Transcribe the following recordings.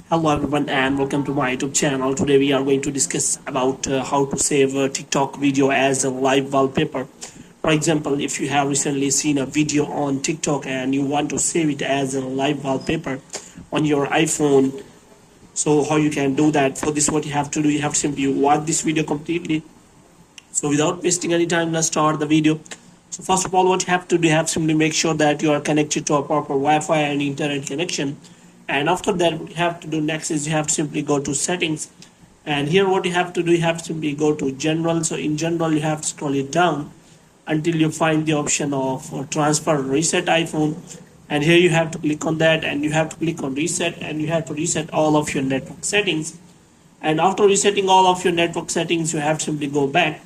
Hello everyone and welcome to my YouTube channel. Today we are going to discuss about how to save a TikTok video as a live wallpaper. For example, if you have recently seen a video on TikTok and you want to save it as a live wallpaper on your iPhone, so how you can do that? For this, what you have to do, you have to simply watch this video completely. So without wasting any time, let's start the video. So first of all, what you have to do, you have to simply make sure that you are connected to a proper Wi-Fi and internet connection. And after that, what you have to do next is you have to simply go to settings. And here what you have to do, you have to simply go to general. So in general, you have to scroll it down until you find the option of transfer reset iPhone. And here you have to click on that and you have to click on reset and you have to reset all of your network settings. And after resetting all of your network settings, you have to simply go back.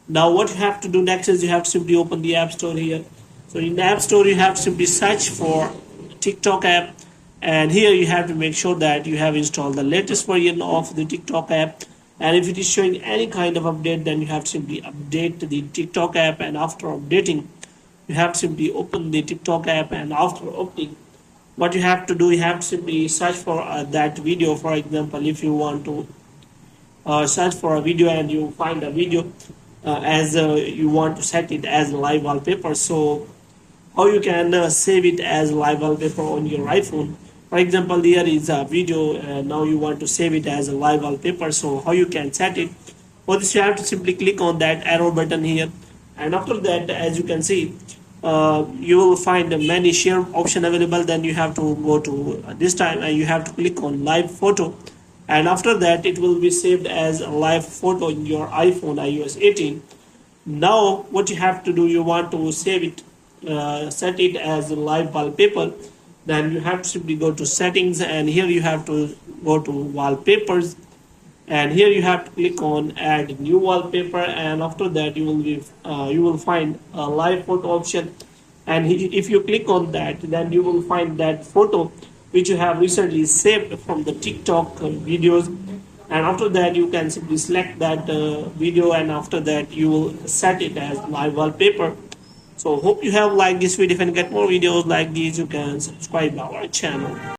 Now what you have to do next is you have to simply open the App Store here. So in the App Store, you have to simply search for TikTok app. And here you have to make sure that you have installed the latest version of the TikTok app. And if it is showing any kind of update, then you have to simply update the TikTok app. And after updating, you have to simply open the TikTok app. And after opening, what you have to do, you have to simply search for that video. For example, if you want to search for a video and you find a video as you want to set it as live wallpaper. So how you can save it as live wallpaper on your iPhone. For example, here is a video and now you want to save it as a live wallpaper. So how you can set it? For this, you have to simply click on that arrow button here. And after that, as you can see, you will find many share option available. Then you have to go to this time and you have to click on live photo. And after that, it will be saved as a live photo in your iPhone iOS 18. Now what you have to do, you want to save it, set it as a live wallpaper. Then you have to simply go to settings and here you have to go to wallpapers and here you have to click on add new wallpaper. And after that, you will find a live photo option. And if you click on that, then you will find that photo which you have recently saved from the TikTok videos. And after that, you can simply select that video and after that you will set it as live wallpaper. So hope you have liked this video. If you get more videos like these, you can subscribe our channel.